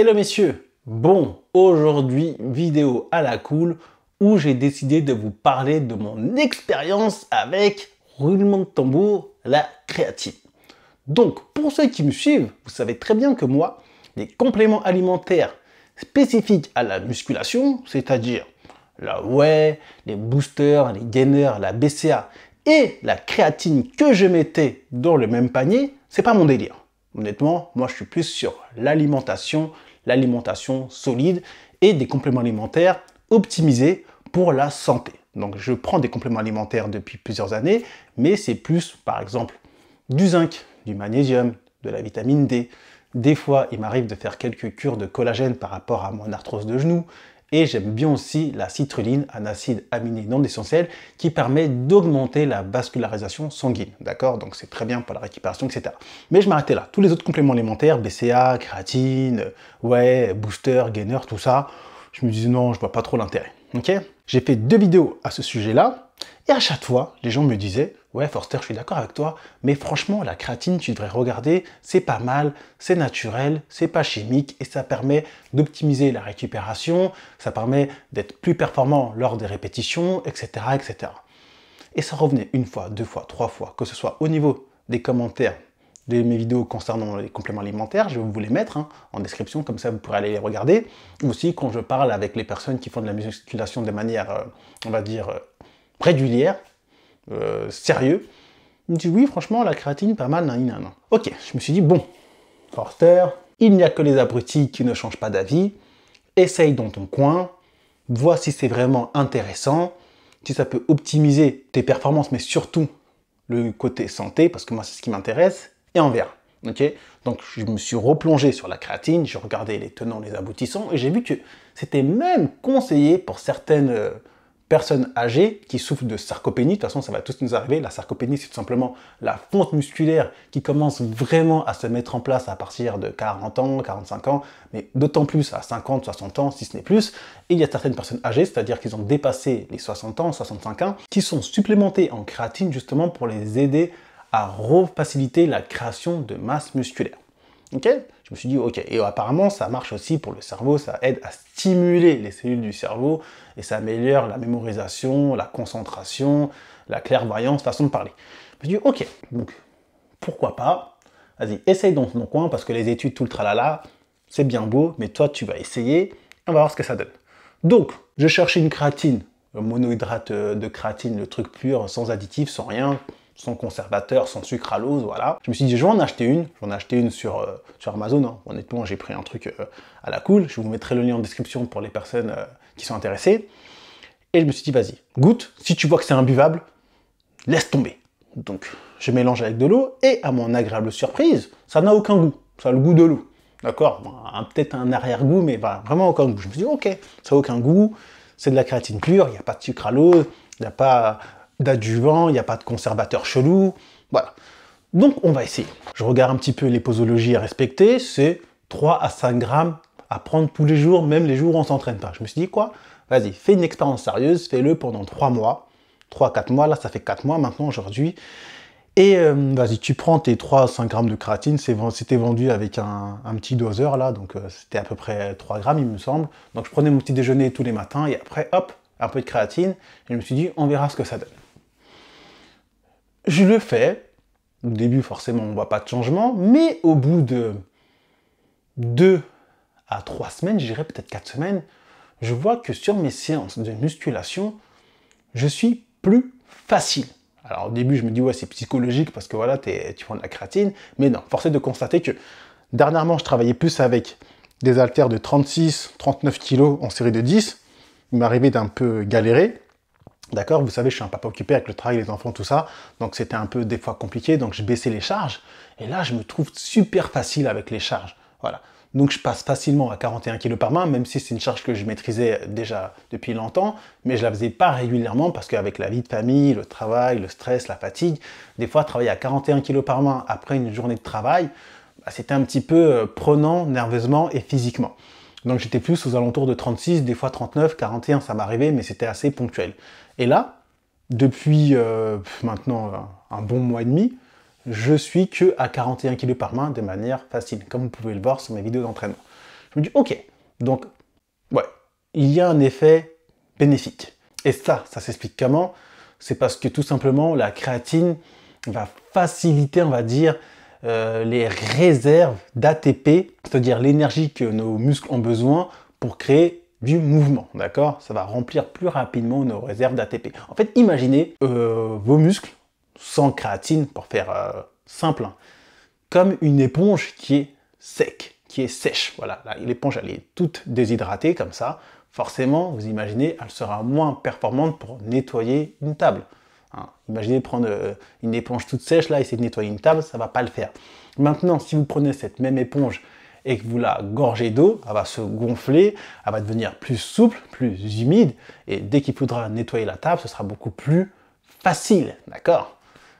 Hello messieurs, bon, aujourd'hui vidéo à la cool où j'ai décidé de vous parler de mon expérience avec, roulement de tambour, la créatine. Donc pour ceux qui me suivent, vous savez très bien que moi, les compléments alimentaires spécifiques à la musculation, c'est-à-dire la whey, les boosters, les gainers, la BCA et la créatine que je mettais dans le même panier, c'est pas mon délire. Honnêtement, moi je suis plus sur l'alimentation solide et des compléments alimentaires optimisés pour la santé. Donc je prends des compléments alimentaires depuis plusieurs années, mais c'est plus par exemple du zinc, du magnésium, de la vitamine D. Des fois, il m'arrive de faire quelques cures de collagène par rapport à mon arthrose de genou. Et j'aime bien aussi la citrulline, un acide aminé non essentiel qui permet d'augmenter la vascularisation sanguine. D'accord? Donc c'est très bien pour la récupération, etc. Mais je m'arrêtais là. Tous les autres compléments alimentaires, BCA, créatine, whey, booster, gainer, tout ça, je me disais non, je vois pas trop l'intérêt. Ok? J'ai fait 2 vidéos à ce sujet-là. Et à chaque fois, les gens me disaient « Ouais, Forster, je suis d'accord avec toi, mais franchement, la créatine, tu devrais regarder, c'est pas mal, c'est naturel, c'est pas chimique, et ça permet d'optimiser la récupération, ça permet d'être plus performant lors des répétitions, etc., etc. » Et ça revenait une fois, deux fois, trois fois, que ce soit au niveau des commentaires de mes vidéos concernant les compléments alimentaires, je vais vous les mettre en description, comme ça vous pourrez aller les regarder. Aussi, quand je parle avec les personnes qui font de la musculation de manière, on va dire, régulière, sérieux, il me dit oui, franchement, la créatine, pas mal, nan, nan, nan. Ok, je me suis dit, bon, Forster, il n'y a que les abrutis qui ne changent pas d'avis, essaye dans ton coin, vois si c'est vraiment intéressant, si ça peut optimiser tes performances, mais surtout le côté santé, parce que moi, c'est ce qui m'intéresse, et on verra. Ok, donc je me suis replongé sur la créatine, j'ai regardé les tenants, les aboutissants, et j'ai vu que c'était même conseillé pour certaines personnes âgées qui souffrent de sarcopénie. De toute façon, ça va tous nous arriver. La sarcopénie, c'est tout simplement la fonte musculaire qui commence vraiment à se mettre en place à partir de 40 ans, 45 ans, mais d'autant plus à 50, 60 ans, si ce n'est plus. Et il y a certaines personnes âgées, c'est-à-dire qu'ils ont dépassé les 60 ans, 65 ans, qui sont supplémentées en créatine justement pour les aider à faciliter la création de masse musculaire. Ok? Je me suis dit, ok. Et apparemment, ça marche aussi pour le cerveau, ça aide à stimuler les cellules du cerveau et ça améliore la mémorisation, la concentration, la clairvoyance, façon de parler. Je me suis dit, ok, donc pourquoi pas? Vas-y, essaye dans ton coin parce que les études, tout le tralala, c'est bien beau, mais toi, tu vas essayer et on va voir ce que ça donne. Donc, je cherchais une créatine, un monohydrate de créatine, le truc pur, sans additifs, sans rien, sans conservateur, sans sucralose, voilà. Je me suis dit, je vais en acheter une. J'en ai acheté une sur Amazon. Hein. Honnêtement, j'ai pris un truc à la cool. Je vous mettrai le lien en description pour les personnes qui sont intéressées. Et je me suis dit, vas-y, goûte. Si tu vois que c'est imbuvable, laisse tomber. Donc, je mélange avec de l'eau et à mon agréable surprise, ça n'a aucun goût. Ça a le goût de l'eau. D'accord? Peut-être un arrière-goût, mais voilà, vraiment aucun goût. Je me suis dit, ok, ça n'a aucun goût. C'est de la créatine pure, il n'y a pas de sucralose, il n'y a pas d'adjuvant, il n'y a pas de conservateur chelou, voilà. Donc on va essayer. Je regarde un petit peu les posologies à respecter, c'est 3 à 5 grammes à prendre tous les jours, même les jours où on ne s'entraîne pas. Je me suis dit quoi? Vas-y, fais une expérience sérieuse, fais-le pendant 3 mois, 3-4 mois, là ça fait 4 mois maintenant aujourd'hui. Et vas-y, tu prends tes 3 à 5 grammes de créatine, c'était vendu avec un petit doseur là, donc c'était à peu près 3 grammes il me semble. Donc je prenais mon petit déjeuner tous les matins et après hop, un peu de créatine, et je me suis dit on verra ce que ça donne. Je le fais. Au début, forcément, on ne voit pas de changement, mais au bout de 2 à 3 semaines, je dirais peut-être 4 semaines, je vois que sur mes séances de musculation, je suis plus facile. Alors au début, je me dis, ouais, c'est psychologique parce que voilà, tu prends de la créatine, mais non, force est de constater que dernièrement, je travaillais plus avec des haltères de 36, 39 kg en série de 10. Il m'arrivait d'un peu galérer. D'accord, vous savez, je suis un papa occupé avec le travail, les enfants, tout ça, donc c'était un peu des fois compliqué, donc je baissais les charges, et là je me trouve super facile avec les charges, voilà. Donc je passe facilement à 41 kg par main, même si c'est une charge que je maîtrisais déjà depuis longtemps, mais je la faisais pas régulièrement, parce qu'avec la vie de famille, le travail, le stress, la fatigue, des fois travailler à 41 kg par main après une journée de travail, bah, c'était un petit peu prenant nerveusement et physiquement. Donc j'étais plus aux alentours de 36, des fois 39, 41, ça m'arrivait, mais c'était assez ponctuel. Et là, depuis maintenant un bon mois et demi, je suis que à 41 kg par main de manière facile, comme vous pouvez le voir sur mes vidéos d'entraînement. Je me dis, ok, donc, ouais, il y a un effet bénéfique. Et ça s'explique comment? C'est parce que tout simplement, la créatine va faciliter, on va dire, les réserves d'ATP, c'est-à-dire l'énergie que nos muscles ont besoin pour créer du mouvement, d'accord? Ça va remplir plus rapidement nos réserves d'ATP. En fait, imaginez vos muscles sans créatine, pour faire simple, hein, comme une éponge qui est sec, qui est sèche. Voilà, l'éponge, elle est toute déshydratée comme ça. Forcément, vous imaginez, elle sera moins performante pour nettoyer une table. Hein, imaginez prendre une éponge toute sèche, là, essayer de nettoyer une table, ça ne va pas le faire. Maintenant, si vous prenez cette même éponge et que vous la gorgez d'eau, elle va se gonfler, elle va devenir plus souple, plus humide, et dès qu'il faudra nettoyer la table, ce sera beaucoup plus facile, d'accord?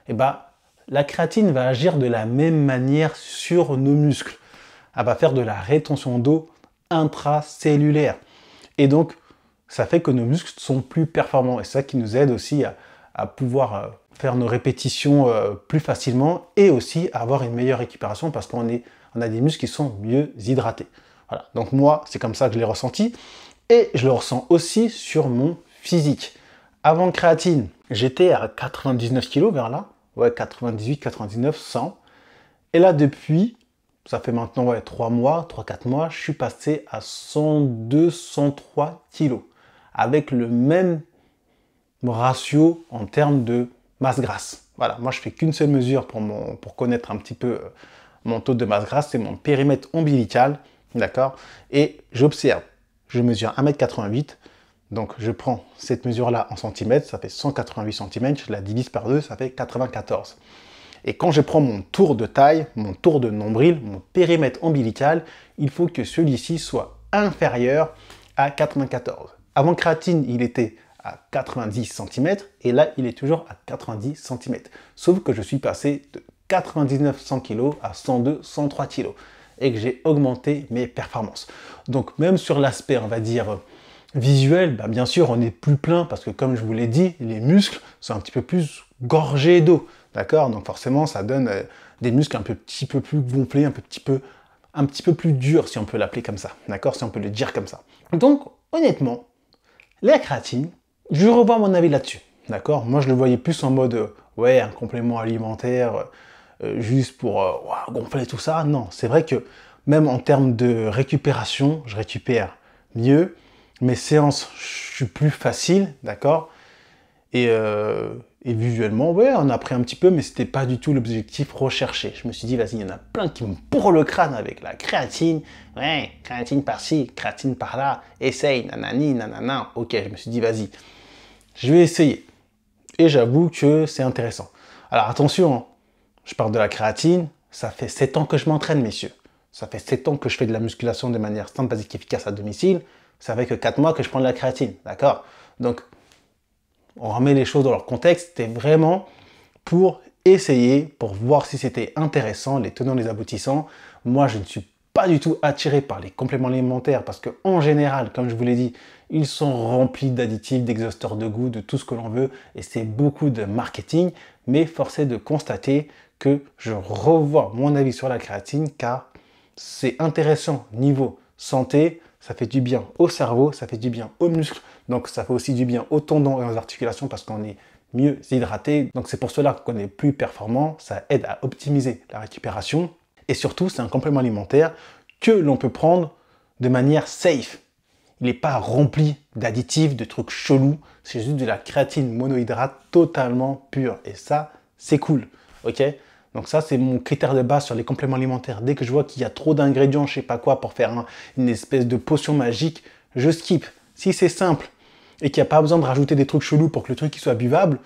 Et bah, la créatine va agir de la même manière sur nos muscles. Elle va faire de la rétention d'eau intracellulaire. Et donc, ça fait que nos muscles sont plus performants. Et c'est ça qui nous aide aussi à pouvoir faire nos répétitions plus facilement et aussi à avoir une meilleure récupération parce qu'on a des muscles qui sont mieux hydratés. Voilà. Donc moi, c'est comme ça que je l'ai ressenti. Et je le ressens aussi sur mon physique. Avant créatine, j'étais à 99 kg vers là. Ouais, 98, 99, 100. Et là, depuis, ça fait maintenant 3 mois, 3-4 mois, je suis passé à 102, 103 kg. Avec le même ratio en termes de masse grasse. Voilà, moi je fais qu'une seule mesure pour connaître un petit peu mon taux de masse grasse, c'est mon périmètre ombilical, d'accord? Et j'observe, je mesure 1,88 m, donc je prends cette mesure-là en centimètres, ça fait 188 cm, je la divise par 2, ça fait 94. Et quand je prends mon tour de taille, mon tour de nombril, mon périmètre ombilical, il faut que celui-ci soit inférieur à 94. Avant créatine, il était à 90 cm et là, il est toujours à 90 cm. Sauf que je suis passé de 99 100 kg à 102 103 kg et que j'ai augmenté mes performances. Donc même sur l'aspect, on va dire, visuel, bah, bien sûr, on est plus plein parce que comme je vous l'ai dit, les muscles sont un petit peu plus gorgés d'eau. D'accord? Donc forcément, ça donne des muscles un petit peu plus gonflés, un petit peu plus durs, si on peut l'appeler comme ça. D'accord? Si on peut le dire comme ça. Donc, honnêtement, la créatine, je revois mon avis là-dessus. D'accord? Moi, je le voyais plus en mode, ouais, un complément alimentaire, juste pour gonfler tout ça. Non, c'est vrai que même en termes de récupération, je récupère mieux. Mes séances, je suis plus facile, d'accord? Et visuellement, ouais, on a pris un petit peu, mais c'était pas du tout l'objectif recherché. Je me suis dit, vas-y, il y en a plein qui me bourrent le crâne avec la créatine. Ouais, créatine par-ci, créatine par-là, essaye, nanani, nanana. Ok, je me suis dit, vas-y, je vais essayer. Et j'avoue que c'est intéressant. Alors attention, hein, je parle de la créatine, ça fait 7 ans que je m'entraîne, messieurs. Ça fait 7 ans que je fais de la musculation de manière simple, basique, efficace à domicile. Ça fait que 4 mois que je prends de la créatine, d'accord? Donc, on remet les choses dans leur contexte, c'était vraiment pour essayer, pour voir si c'était intéressant, les tenants, les aboutissants. Moi, je ne suis pas du tout attiré par les compléments alimentaires parce que en général, comme je vous l'ai dit, ils sont remplis d'additifs, d'exhausteurs de goût, de tout ce que l'on veut et c'est beaucoup de marketing, mais force est de constater que je revois mon avis sur la créatine car c'est intéressant niveau santé, ça fait du bien au cerveau, ça fait du bien aux muscles, donc ça fait aussi du bien aux tendons et aux articulations parce qu'on est mieux hydraté. Donc c'est pour cela qu'on est plus performant, ça aide à optimiser la récupération et surtout c'est un complément alimentaire que l'on peut prendre de manière safe. Il n'est pas rempli d'additifs, de trucs chelous, c'est juste de la créatine monohydrate totalement pure et ça c'est cool, ok? Donc ça, c'est mon critère de base sur les compléments alimentaires. Dès que je vois qu'il y a trop d'ingrédients, je sais pas quoi, pour faire une espèce de potion magique, je skip. Si c'est simple et qu'il n'y a pas besoin de rajouter des trucs chelous pour que le truc soit buvable,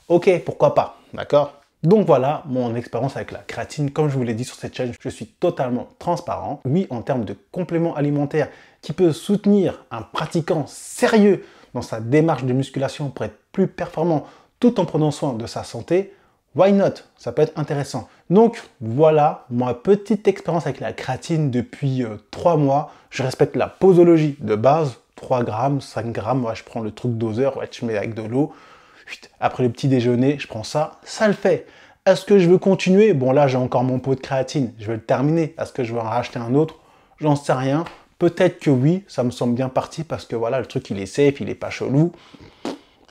ok, pourquoi pas, d'accord? Donc voilà mon expérience avec la créatine. Comme je vous l'ai dit sur cette chaîne, je suis totalement transparent. Oui, en termes de compléments alimentaires qui peut soutenir un pratiquant sérieux dans sa démarche de musculation pour être plus performant tout en prenant soin de sa santé, why not? Ça peut être intéressant. Donc voilà ma petite expérience avec la créatine depuis 3 mois. Je respecte la posologie de base, 3 grammes, 5 grammes, ouais, je prends le truc doseur, ouais, je mets avec de l'eau. Après le petit déjeuner, je prends ça, ça le fait. Est-ce que je veux continuer? Bon là j'ai encore mon pot de créatine, je vais le terminer. Est-ce que je vais en racheter un autre? J'en sais rien. Peut-être que oui, ça me semble bien parti parce que voilà, le truc il est safe, il est pas chelou.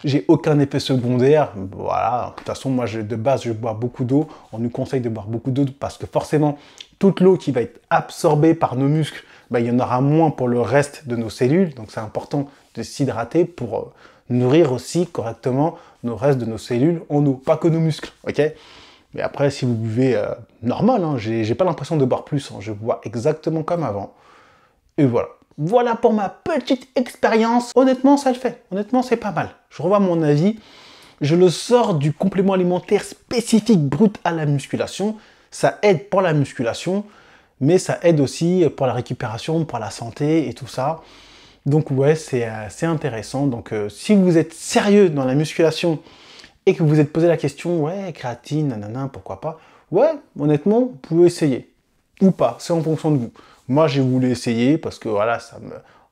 J'ai aucun effet secondaire. Voilà, de toute façon, moi de base, je bois beaucoup d'eau. On nous conseille de boire beaucoup d'eau parce que forcément, toute l'eau qui va être absorbée par nos muscles, bah, il y en aura moins pour le reste de nos cellules. Donc c'est important de s'hydrater pour nourrir aussi correctement le reste de nos cellules en eau, pas que nos muscles, ok? Mais après, si vous buvez normal, hein, j'ai pas l'impression de boire plus, hein, je bois exactement comme avant. Et voilà. Voilà pour ma petite expérience. Honnêtement, ça le fait. Honnêtement, c'est pas mal. Je revois mon avis. Je le sors du complément alimentaire spécifique brut à la musculation. Ça aide pour la musculation, mais ça aide aussi pour la récupération, pour la santé et tout ça. Donc ouais, c'est intéressant. Donc si vous êtes sérieux dans la musculation et que vous vous êtes posé la question, ouais, créatine, nanana, pourquoi pas? Ouais, honnêtement, vous pouvez essayer. Ou pas, c'est en fonction de vous. Moi, j'ai voulu essayer parce que voilà,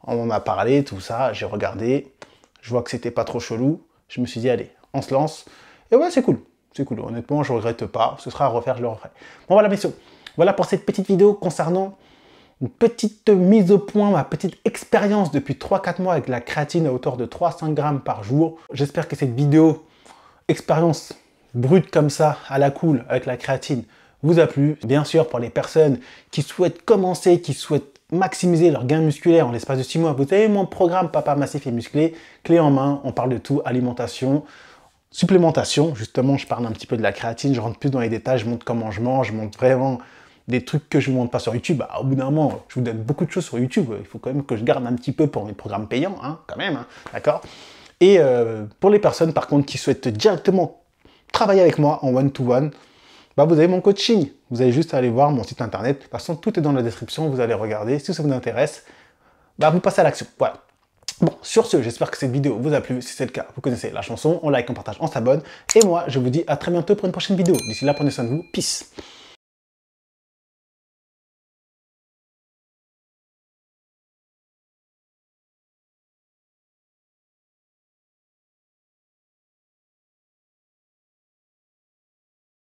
on en a parlé, tout ça, j'ai regardé, je vois que c'était pas trop chelou. Je me suis dit, allez, on se lance. Et ouais, c'est cool. C'est cool. Honnêtement, je regrette pas. Ce sera à refaire, je le referai. Bon, voilà, messieurs. Voilà pour cette petite vidéo concernant une petite mise au point, ma petite expérience depuis 3-4 mois avec la créatine à hauteur de 3-5 grammes par jour. J'espère que cette vidéo, expérience brute comme ça, à la cool, avec la créatine, vous a plu. Bien sûr, pour les personnes qui souhaitent commencer, qui souhaitent maximiser leur gain musculaire en l'espace de 6 mois, vous avez mon programme Papa Massif et Musclé, clé en main, on parle de tout, alimentation, supplémentation, justement, je parle un petit peu de la créatine, je rentre plus dans les détails, je montre comment je mange, je montre vraiment des trucs que je ne vous montre pas sur YouTube. Bah, au bout d'un moment, je vous donne beaucoup de choses sur YouTube, il faut quand même que je garde un petit peu pour mes programmes payants, hein, quand même, hein, d'accord? Et pour les personnes, par contre, qui souhaitent directement travailler avec moi en one-to-one, bah, vous avez mon coaching. Vous avez juste à aller voir mon site internet. De toute façon, tout est dans la description. Vous allez regarder. Si ça vous intéresse, bah, vous passez à l'action. Voilà. Bon, sur ce, j'espère que cette vidéo vous a plu. Si c'est le cas, vous connaissez la chanson. On like, on partage, on s'abonne. Et moi, je vous dis à très bientôt pour une prochaine vidéo. D'ici là, prenez soin de vous. Peace.